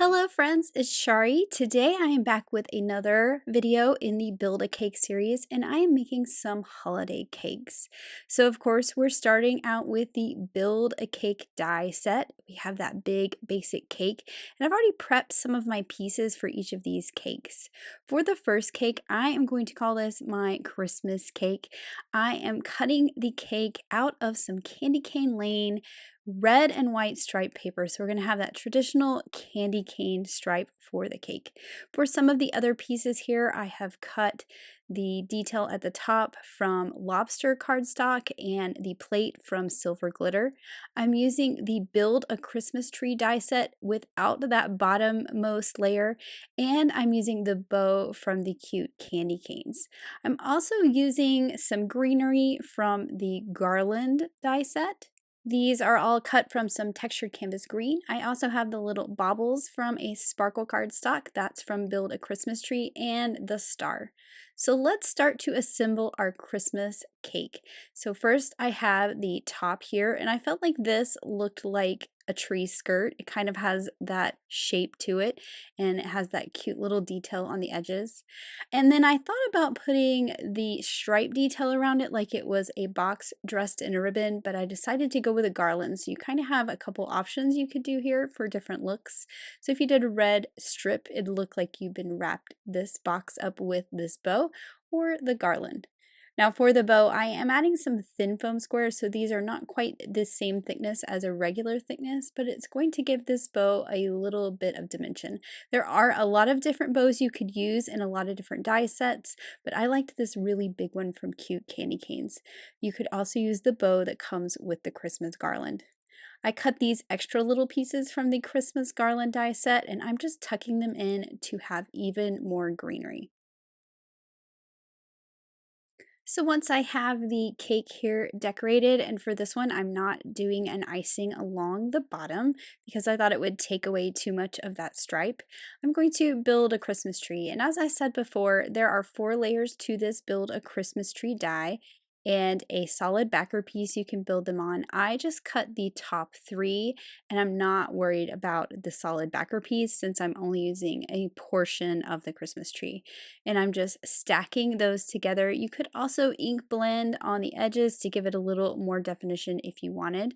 Hello friends, it's Shari. Today I am back with another video in the Build a Cake series and I am making some holiday cakes. So of course we're starting out with the Build a Cake die set. We have that big basic cake and I've already prepped some of my pieces for each of these cakes. For the first cake, I am going to call this my Christmas cake. I am cutting the cake out of some candy cane lane red and white striped paper. So we're going to have that traditional candy cane stripe for the cake. For some of the other pieces here, I have cut the detail at the top from lobster cardstock and the plate from silver glitter. I'm using the Build a Christmas Tree die set without that bottommost layer, and I'm using the bow from the cute candy canes. I'm also using some greenery from the garland die set. These are all cut from some textured canvas green. I also have the little baubles from a sparkle cardstock. That's from Build a Christmas Tree and the star. So let's start to assemble our Christmas cake. So first I have the top here, and I felt like this looked like a tree skirt. It kind of has that shape to it, and it has that cute little detail on the edges. And then I thought about putting the stripe detail around it like it was a box dressed in a ribbon, but I decided to go with a garland. So you kind of have a couple options you could do here for different looks. So if you did a red strip, it'd look like you've been wrapped this box up with this bow or the garland. Now for the bow, I am adding some thin foam squares, so these are not quite the same thickness as a regular thickness, but it's going to give this bow a little bit of dimension. There are a lot of different bows you could use in a lot of different die sets, but I liked this really big one from Cute Candy Canes. You could also use the bow that comes with the Christmas garland. I cut these extra little pieces from the Christmas garland die set, and I'm just tucking them in to have even more greenery. So once I have the cake here decorated, and for this one I'm not doing an icing along the bottom because I thought it would take away too much of that stripe, I'm going to build a Christmas tree. And as I said before, there are 4 layers to this Build a Christmas Tree die and a solid backer piece you can build them on. I just cut the top 3 and I'm not worried about the solid backer piece since I'm only using a portion of the Christmas tree. And I'm just stacking those together. You could also ink blend on the edges to give it a little more definition if you wanted.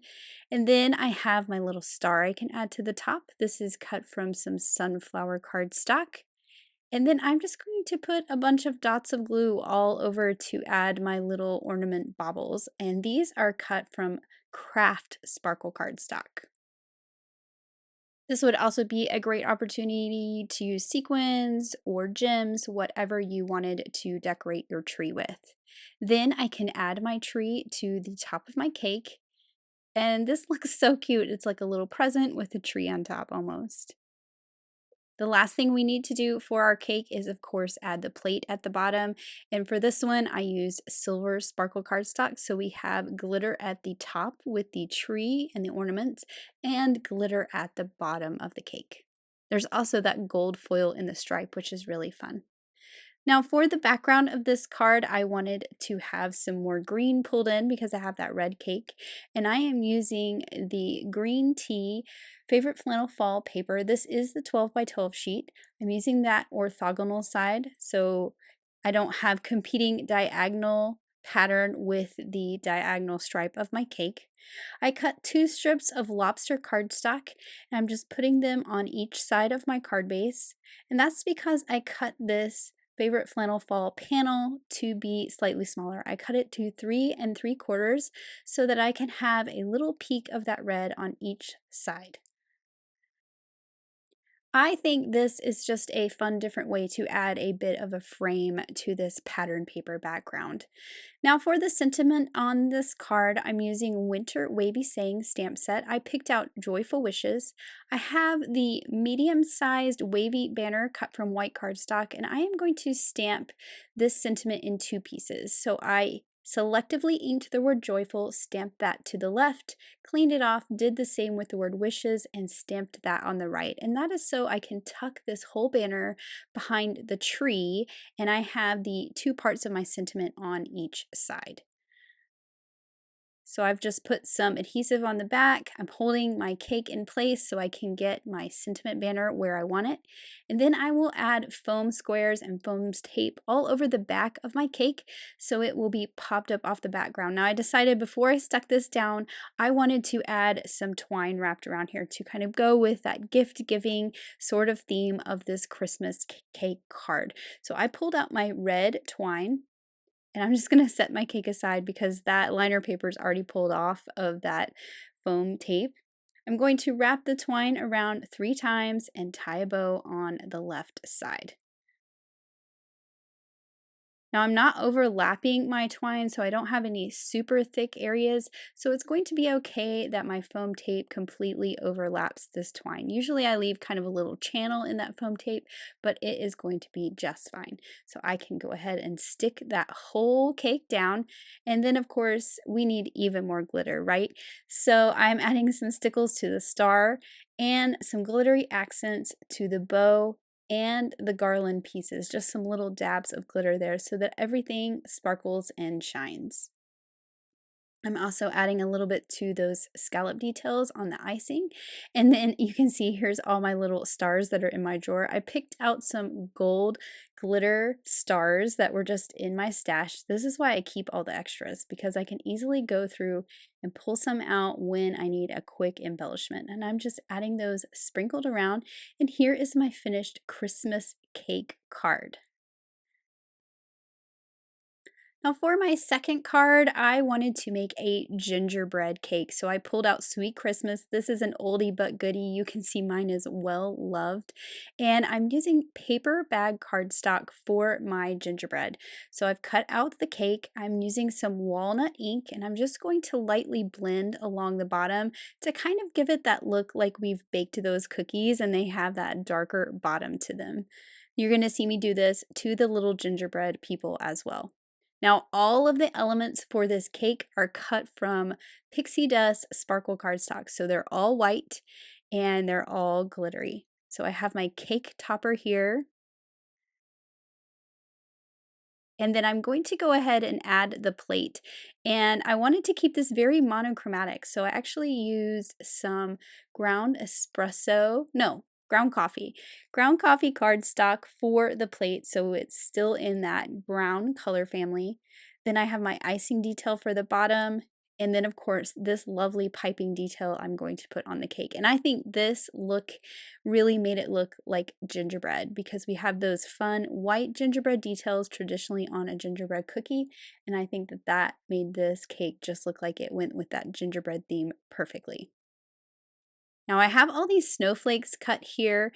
And then I have my little star I can add to the top. This is cut from some sunflower cardstock. And then I'm just going to put a bunch of dots of glue all over to add my little ornament baubles. And these are cut from craft sparkle cardstock. This would also be a great opportunity to use sequins or gems, whatever you wanted to decorate your tree with. Then I can add my tree to the top of my cake, and this looks so cute. It's like a little present with a tree on top almost. The last thing we need to do for our cake is, of course, add the plate at the bottom. And for this one, I use silver sparkle cardstock. So we have glitter at the top with the tree and the ornaments, and glitter at the bottom of the cake. There's also that gold foil in the stripe, which is really fun. Now for the background of this card, I wanted to have some more green pulled in because I have that red cake. And I am using the Green Tea Favorite Flannel Fall paper. This is the 12 by 12 sheet. I'm using that orthogonal side so I don't have competing diagonal pattern with the diagonal stripe of my cake. I cut 2 strips of lobster cardstock and I'm just putting them on each side of my card base. And that's because I cut this Favorite Flannel Fall panel to be slightly smaller. I cut it to 3 3/4 so that I can have a little peak of that red on each side. I think this is just a fun different way to add a bit of a frame to this pattern paper background. Now for the sentiment on this card, I'm using Winter Wavy Saying stamp set. I picked out Joyful Wishes. I have the medium-sized wavy banner cut from white cardstock, and I am going to stamp this sentiment in 2 pieces. So I selectively inked the word joyful, stamped that to the left, cleaned it off, did the same with the word wishes, and stamped that on the right. And that is so I can tuck this whole banner behind the tree, and I have the 2 parts of my sentiment on each side. So I've just put some adhesive on the back. I'm holding my cake in place so I can get my sentiment banner where I want it. And then I will add foam squares and foam tape all over the back of my cake so it will be popped up off the background. Now I decided before I stuck this down, I wanted to add some twine wrapped around here to kind of go with that gift giving sort of theme of this Christmas cake card. So I pulled out my red twine and I'm just gonna set my cake aside because that liner paper is already pulled off of that foam tape. I'm going to wrap the twine around 3 times and tie a bow on the left side. Now I'm not overlapping my twine, so I don't have any super thick areas, so it's going to be okay that my foam tape completely overlaps this twine. Usually I leave kind of a little channel in that foam tape, but it is going to be just fine. So I can go ahead and stick that whole cake down, and then of course we need even more glitter, right? So I'm adding some stickles to the star and some glittery accents to the bow and the garland pieces, just some little dabs of glitter there so that everything sparkles and shines. I'm also adding a little bit to those scallop details on the icing. And then you can see here's all my little stars that are in my drawer. I picked out some gold glitter stars that were just in my stash. This is why I keep all the extras because I can easily go through and pull some out when I need a quick embellishment. And I'm just adding those sprinkled around. And here is my finished Christmas cake card. Now for my second card, I wanted to make a gingerbread cake. So I pulled out Sweet Christmas. This is an oldie but goodie. You can see mine is well loved. And I'm using paper bag cardstock for my gingerbread. So I've cut out the cake. I'm using some walnut ink and I'm just going to lightly blend along the bottom to kind of give it that look like we've baked those cookies and they have that darker bottom to them. You're going to see me do this to the little gingerbread people as well. Now, all of the elements for this cake are cut from Pixie Dust Sparkle cardstock. So they're all white and they're all glittery. So I have my cake topper here. And then I'm going to go ahead and add the plate. And I wanted to keep this very monochromatic. So I actually used some ground coffee cardstock for the plate. So it's still in that brown color family. Then I have my icing detail for the bottom. And then of course, this lovely piping detail I'm going to put on the cake. And I think this look really made it look like gingerbread because we have those fun white gingerbread details traditionally on a gingerbread cookie. And I think that that made this cake just look like it went with that gingerbread theme perfectly. Now I have all these snowflakes cut here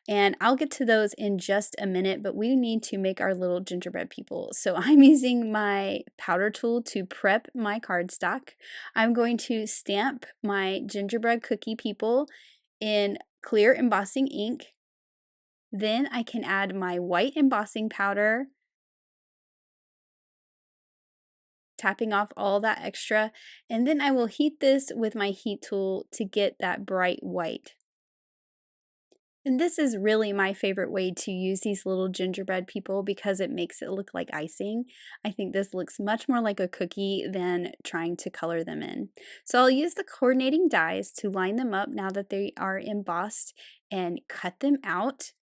and I'll get to those in just a minute, but we need to make our little gingerbread people. So I'm using my powder tool to prep my cardstock. I'm going to stamp my gingerbread cookie people in clear embossing ink. Then I can add my white embossing powder, tapping off all that extra, and then I will heat this with my heat tool to get that bright white. And this is really my favorite way to use these little gingerbread people because it makes it look like icing. I think this looks much more like a cookie than trying to color them in. So I'll use the coordinating dies to line them up now that they are embossed and cut them out.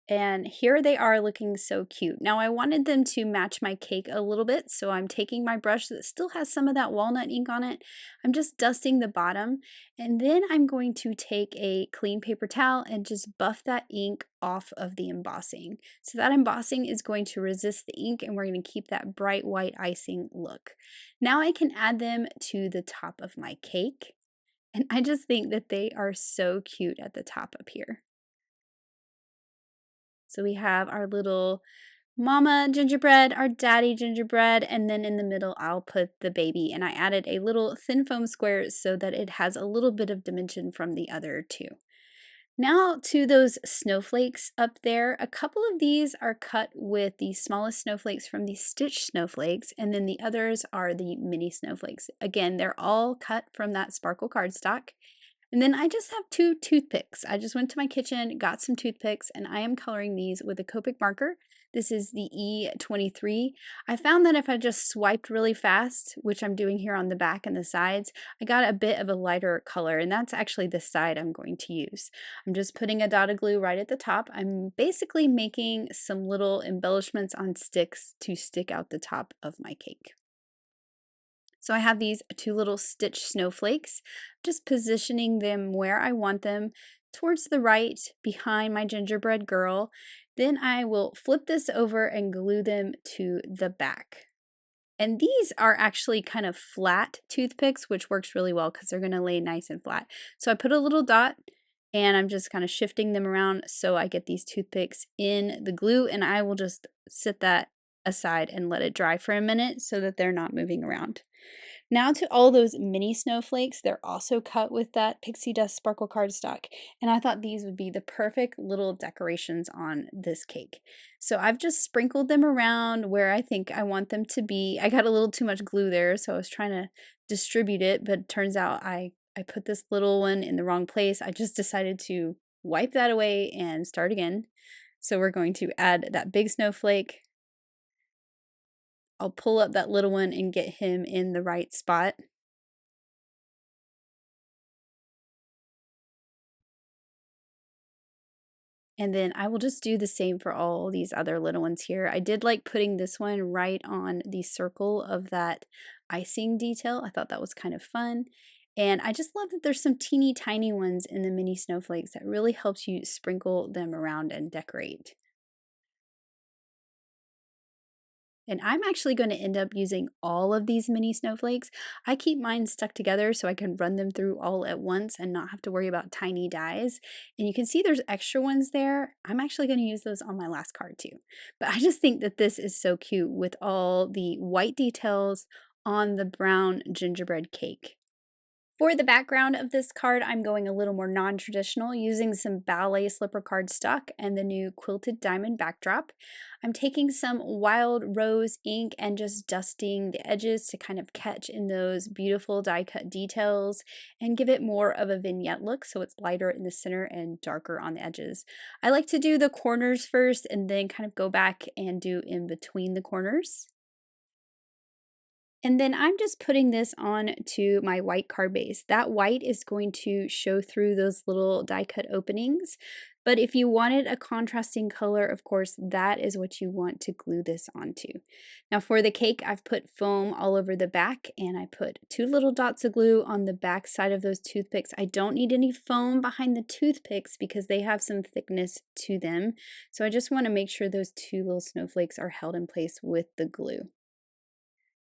And here they are looking so cute. Now I wanted them to match my cake a little bit, so I'm taking my brush that still has some of that walnut ink on it. I'm just dusting the bottom, and then I'm going to take a clean paper towel and just buff that ink off of the embossing. So that embossing is going to resist the ink, and we're going to keep that bright white icing look. Now I can add them to the top of my cake, and I just think that they are so cute at the top up here. So we have our little mama gingerbread, our daddy gingerbread, and then in the middle I'll put the baby. And I added a little thin foam square so that it has a little bit of dimension from the other two. Now to those snowflakes up there, a couple of these are cut with the smallest snowflakes from the stitch snowflakes, and then the others are the mini snowflakes. Again, they're all cut from that sparkle cardstock. And then I just have 2 toothpicks. I just went to my kitchen, got some toothpicks, and I am coloring these with a Copic marker. This is the E23. I found that if I just swiped really fast, which I'm doing here on the back and the sides, I got a bit of a lighter color, and that's actually the side I'm going to use. I'm just putting a dot of glue right at the top. I'm basically making some little embellishments on sticks to stick out the top of my cake. So I have these two little stitch snowflakes, just positioning them where I want them towards the right behind my gingerbread girl. Then I will flip this over and glue them to the back. And these are actually kind of flat toothpicks, which works really well because they're going to lay nice and flat. So I put a little dot and I'm just kind of shifting them around so I get these toothpicks in the glue, and I will just sit that aside and let it dry for a minute so that they're not moving around. Now to all those mini snowflakes, they're also cut with that pixie dust sparkle cardstock, and I thought these would be the perfect little decorations on this cake. So I've just sprinkled them around where I think I want them to be. I got a little too much glue there, so I was trying to distribute it, but it turns out I put this little one in the wrong place. I just decided to wipe that away and start again. So we're going to add that big snowflake. I'll pull up that little one and get him in the right spot. And then I will just do the same for all these other little ones here. I did like putting this one right on the circle of that icing detail. I thought that was kind of fun. And I just love that there's some teeny tiny ones in the mini snowflakes that really helps you sprinkle them around and decorate. And I'm actually going to end up using all of these mini snowflakes. I keep mine stuck together so I can run them through all at once and not have to worry about tiny dies. And you can see there's extra ones there. I'm actually going to use those on my last card too. But I just think that this is so cute with all the white details on the brown gingerbread cake. For the background of this card, I'm going a little more non-traditional, using some ballet slipper cardstock and the new quilted diamond backdrop. I'm taking some wild rose ink and just dusting the edges to kind of catch in those beautiful die cut details and give it more of a vignette look so it's lighter in the center and darker on the edges. I like to do the corners first and then kind of go back and do in between the corners. And then I'm just putting this on to my white card base. That white is going to show through those little die cut openings. But if you wanted a contrasting color, of course, that is what you want to glue this onto. Now for the cake, I've put foam all over the back, and I put two little dots of glue on the back side of those toothpicks. I don't need any foam behind the toothpicks because they have some thickness to them. So I just want to make sure those two little snowflakes are held in place with the glue.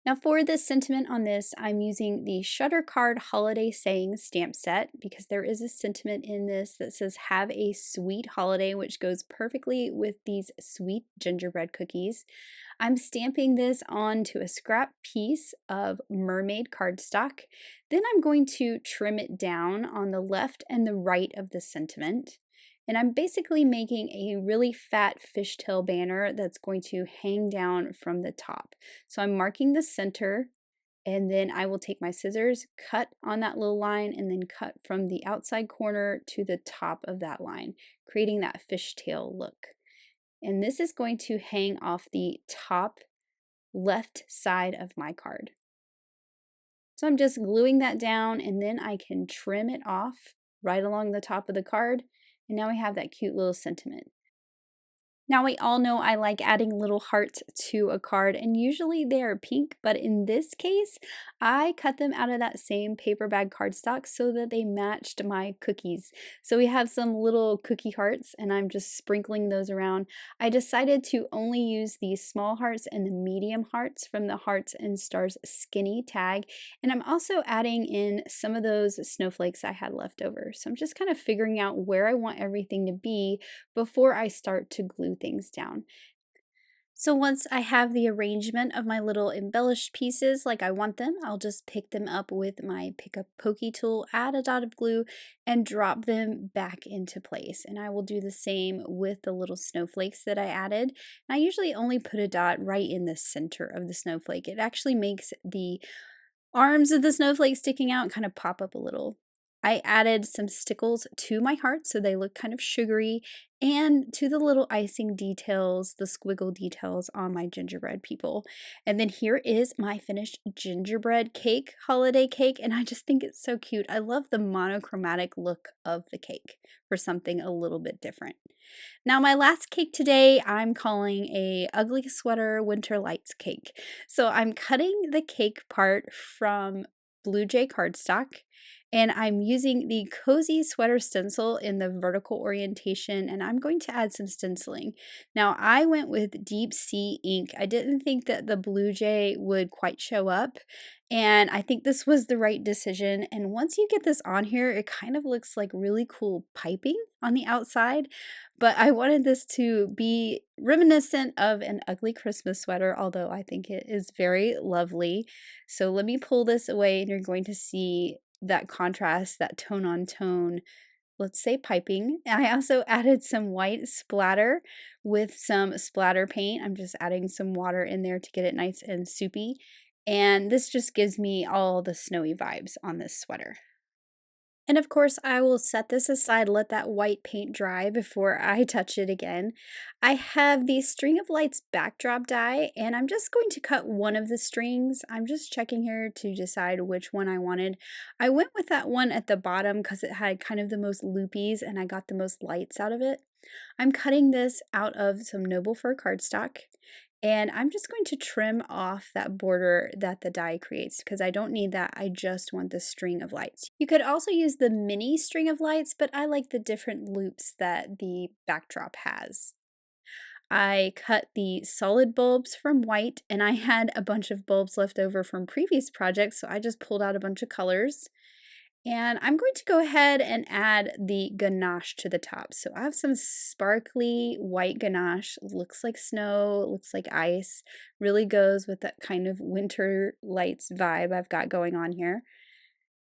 Now for the sentiment on this, I'm using the Shutter Card Holiday Sayings stamp set because there is a sentiment in this that says have a sweet holiday, which goes perfectly with these sweet gingerbread cookies. I'm stamping this onto a scrap piece of mermaid cardstock. Then I'm going to trim it down on the left and the right of the sentiment. And I'm basically making a really fat fishtail banner that's going to hang down from the top. So I'm marking the center, and then I will take my scissors, cut on that little line, and then cut from the outside corner to the top of that line, creating that fishtail look. And this is going to hang off the top left side of my card. So I'm just gluing that down, and then I can trim it off right along the top of the card. And now we have that cute little sentiment. Now we all know I like adding little hearts to a card, and usually they are pink, but in this case, I cut them out of that same paper bag cardstock so that they matched my cookies. So we have some little cookie hearts, and I'm just sprinkling those around. I decided to only use the small hearts and the medium hearts from the Hearts and Stars skinny tag, and I'm also adding in some of those snowflakes I had left over. So I'm just kind of figuring out where I want everything to be before I start to glue things down. So once I have the arrangement of my little embellished pieces like I want them, I'll just pick them up with my pick up pokey tool, add a dot of glue, and drop them back into place. And I will do the same with the little snowflakes that I added. And I usually only put a dot right in the center of the snowflake. It actually makes the arms of the snowflake sticking out kind of pop up a little. I added some stickles to my heart so they look kind of sugary, and to the little icing details, the squiggle details on my gingerbread people. And then here is my finished gingerbread cake, holiday cake, and I just think it's so cute. I love the monochromatic look of the cake for something a little bit different. Now my last cake today, I'm calling a ugly sweater winter lights cake. So I'm cutting the cake part from Blue Jay cardstock, and I'm using the Cozy Sweater Stencil in the vertical orientation, and I'm going to add some stenciling. Now, I went with Deep Sea ink. I didn't think that the Blue Jay would quite show up, and I think this was the right decision. And once you get this on here, it kind of looks like really cool piping on the outside, but I wanted this to be reminiscent of an ugly Christmas sweater, although I think it is very lovely. So let me pull this away, and you're going to see that contrast, that tone on tone, let's say piping. I also added some white splatter with some splatter paint. I'm just adding some water in there to get it nice and soupy. And this just gives me all the snowy vibes on this sweater. And of course, I will set this aside, let that white paint dry before I touch it again. I have the String of Lights backdrop die, and I'm just going to cut one of the strings. I'm just checking here to decide which one I wanted. I went with that one at the bottom because it had kind of the most loopies and I got the most lights out of it. I'm cutting this out of some Noble Fur cardstock, and I'm just going to trim off that border that the die creates because I don't need that. I just want the string of lights. You could also use the mini string of lights, but I like the different loops that the backdrop has. I cut the solid bulbs from white, and I had a bunch of bulbs left over from previous projects, so I just pulled out a bunch of colors. And I'm going to go ahead and add the ganache to the top. So I have some sparkly white ganache, looks like snow, looks like ice, really goes with that kind of winter lights vibe I've got going on here.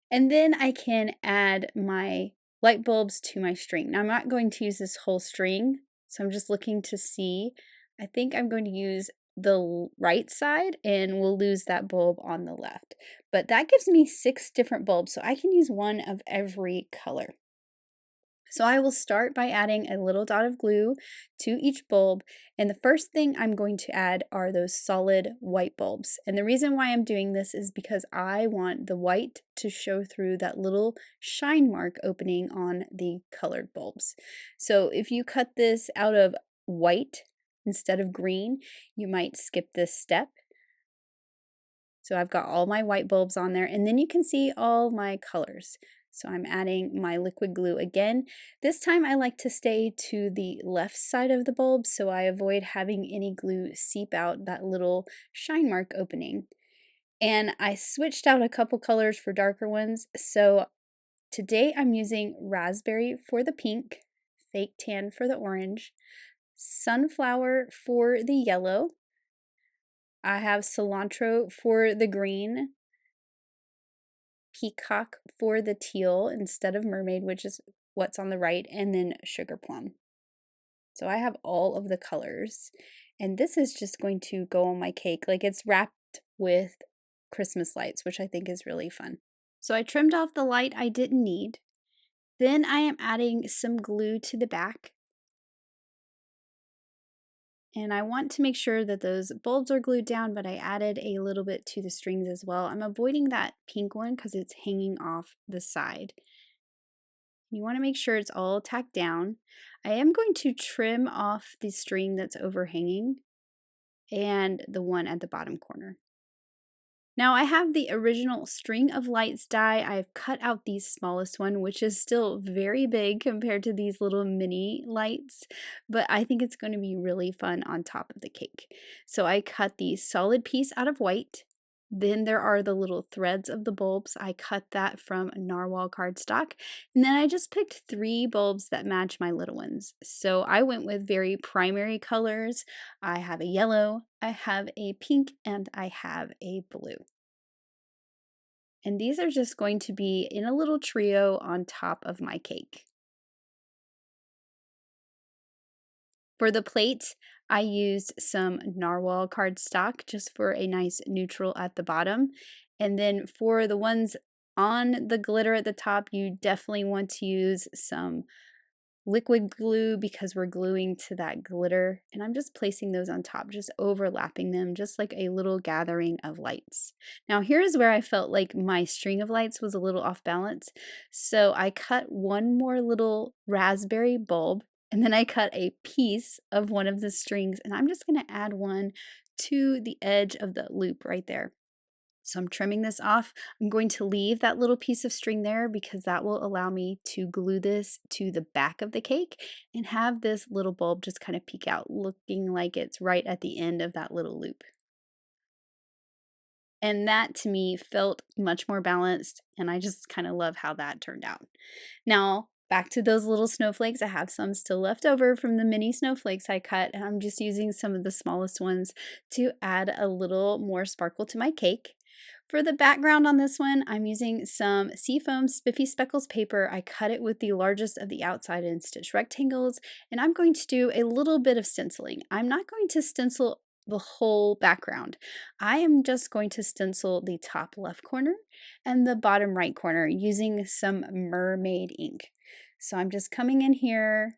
And then I can add my light bulbs to my string. Now I'm not going to use this whole string, so I'm just looking to see. I think I'm going to use the right side and we'll lose that bulb on the left. But that gives me 6 different bulbs, so I can use one of every color. So I will start by adding a little dot of glue to each bulb, and the first thing I'm going to add are those solid white bulbs. And the reason why I'm doing this is because I want the white to show through that little shine mark opening on the colored bulbs. So if you cut this out of white instead of green, you might skip this step. So I've got all my white bulbs on there, and then you can see all my colors. So I'm adding my liquid glue again. This time I like to stay to the left side of the bulb so I avoid having any glue seep out that little shine mark opening. And I switched out a couple colors for darker ones. So today I'm using raspberry for the pink, fake tan for the orange, sunflower for the yellow. I have cilantro for the green, peacock for the teal instead of mermaid, which is what's on the right, and then sugar plum. So I have all of the colors, and this is just going to go on my cake. Like, it's wrapped with Christmas lights, which I think is really fun. So I trimmed off the light I didn't need. Then I am adding some glue to the back. And I want to make sure that those bulbs are glued down, but I added a little bit to the strings as well. I'm avoiding that pink one because it's hanging off the side. You want to make sure it's all tacked down. I am going to trim off the string that's overhanging and the one at the bottom corner. Now I have the original String of Lights die. I've cut out the smallest one, which is still very big compared to these little mini lights, but I think it's going to be really fun on top of the cake. So I cut the solid piece out of white. Then there are the little threads of the bulbs. I cut that from narwhal cardstock. And then I just picked 3 bulbs that match my little ones. So I went with very primary colors. I have a yellow, I have a pink, and I have a blue. And these are just going to be in a little trio on top of my cake. For the plate, I used some narwhal cardstock just for a nice neutral at the bottom. And then for the ones On the glitter at the top, you definitely want to use some liquid glue because we're gluing to that glitter, and I'm just placing those on top, just overlapping them, just like a little gathering of lights. Now here's where I felt like my string of lights was a little off balance, so I cut one more little raspberry bulb, and then I cut a piece of one of the strings, and I'm just going to add one to the edge of the loop right there. So I'm trimming this off. I'm going to leave that little piece of string there because that will allow me to glue this to the back of the cake and have this little bulb just kind of peek out, looking like it's right at the end of that little loop. And that to me felt much more balanced, and I just kind of love how that turned out. Now, back to those little snowflakes. I have some still left over from the mini snowflakes I cut, and I'm just using some of the smallest ones to add a little more sparkle to my cake. For the background on this one, I'm using some Seafoam Spiffy Speckles paper. I cut it with the largest of the outside and stitch rectangles, and I'm going to do a little bit of stenciling. I'm not going to stencil the whole background. I am just going to stencil the top left corner and the bottom right corner using some mermaid ink. So I'm just coming in here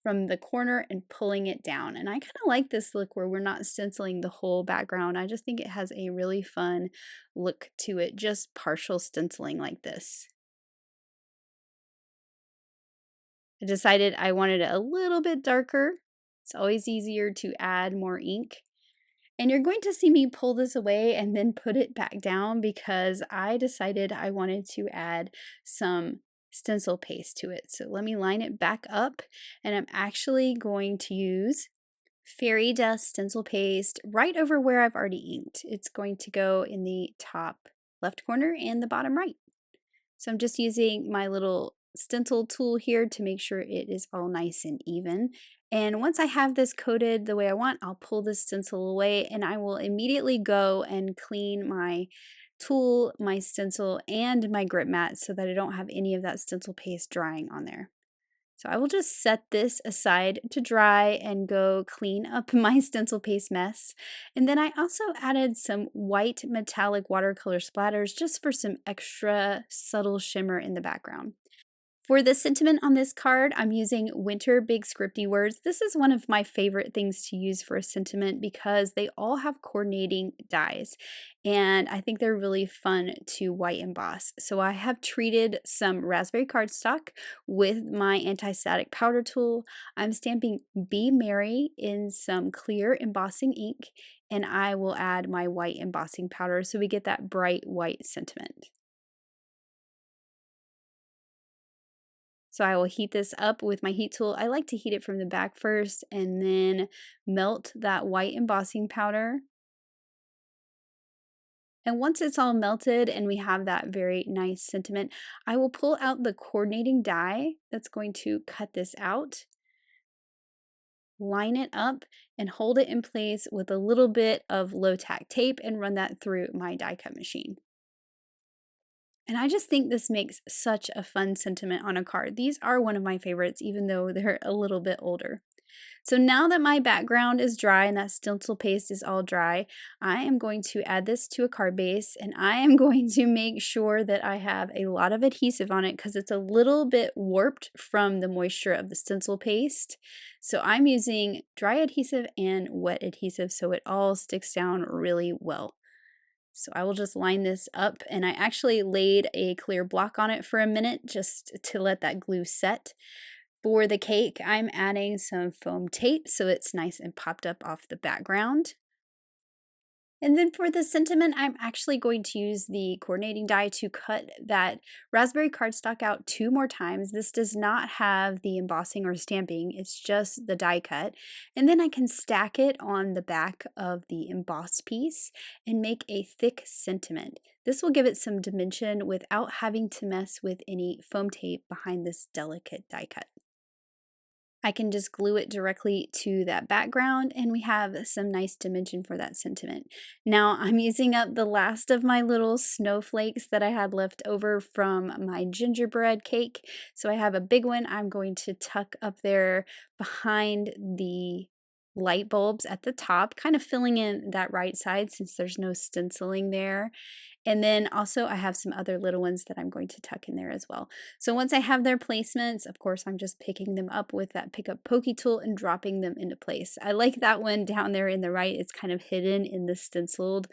from the corner and pulling it down. And I kind of like this look where we're not stenciling the whole background. I just think it has a really fun look to it, just partial stenciling like this. I decided I wanted it a little bit darker. It's always easier to add more ink. And you're going to see me pull this away and then put it back down because I decided I wanted to add some stencil paste to it. So let me line it back up, and I'm actually going to use fairy dust stencil paste right over where I've already inked. It's going to go in the top left corner and the bottom right. So I'm just using my little stencil tool here to make sure it is all nice and even. And once I have this coated the way I want, I'll pull this stencil away and I will immediately go and clean my tool, my stencil, and my grip mat so that I don't have any of that stencil paste drying on there. So I will just set this aside to dry and go clean up my stencil paste mess. And then I also added some white metallic watercolor splatters just for some extra subtle shimmer in the background. For the sentiment on this card, I'm using Winter Big Scripty Words. This is one of my favorite things to use for a sentiment because they all have coordinating dies, and I think they're really fun to white emboss. So I have treated some raspberry cardstock with my anti-static powder tool. I'm stamping Be Merry in some clear embossing ink, and I will add my white embossing powder so we get that bright white sentiment. So I will heat this up with my heat tool. I like to heat it from the back first and then melt that white embossing powder. And once it's all melted and we have that very nice sentiment, I will pull out the coordinating die that's going to cut this out, line it up, and hold it in place with a little bit of low-tack tape and run that through my die cut machine. And I just think this makes such a fun sentiment on a card. These are one of my favorites, even though they're a little bit older. So now that my background is dry and that stencil paste is all dry, I am going to add this to a card base, and I am going to make sure that I have a lot of adhesive on it because it's a little bit warped from the moisture of the stencil paste. So I'm using dry adhesive and wet adhesive so it all sticks down really well. So I will just line this up, and I actually laid a clear block on it for a minute just to let that glue set. For the cake, I'm adding some foam tape so it's nice and popped up off the background. And then for the sentiment, I'm actually going to use the coordinating die to cut that raspberry cardstock out 2 more times. This does not have the embossing or stamping, it's just the die cut. And then I can stack it on the back of the embossed piece and make a thick sentiment. This will give it some dimension without having to mess with any foam tape behind this delicate die cut. I can just glue it directly to that background and we have some nice dimension for that sentiment. Now I'm using up the last of my little snowflakes that I had left over from my gingerbread cake. So I have a big one I'm going to tuck up there behind the light bulbs at the top, kind of filling in that right side since there's no stenciling there. And then also I have some other little ones that I'm going to tuck in there as well. So once I have their placements, of course, I'm just picking them up with that pick up pokey tool and dropping them into place. I like that one down there in the right. It's kind of hidden in the stenciled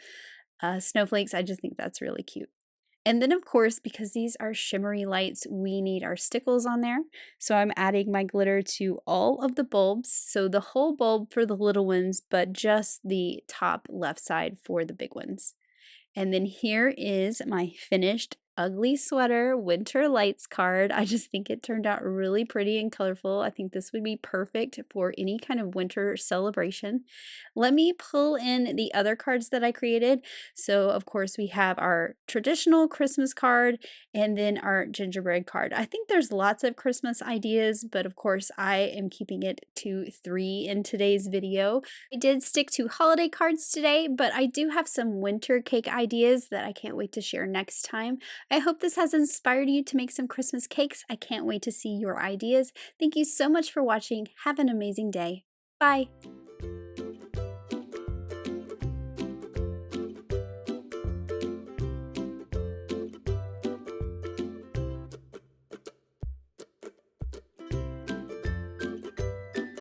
snowflakes. I just think that's really cute. And then, of course, because these are shimmery lights, we need our stickles on there. So I'm adding my glitter to all of the bulbs. So the whole bulb for the little ones, but just the top left side for the big ones. And then here is my finished ugly sweater winter lights card. I just think it turned out really pretty and colorful. I think this would be perfect for any kind of winter celebration. Let me pull in the other cards that I created. So of course we have our traditional Christmas card and then our gingerbread card. I think there's lots of Christmas ideas, but of course I am keeping it to 3 in today's video. I did stick to holiday cards today, but I do have some winter cake ideas that I can't wait to share next time. I hope this has inspired you to make some Christmas cakes. I can't wait to see your ideas. Thank you so much for watching. Have an amazing day. Bye!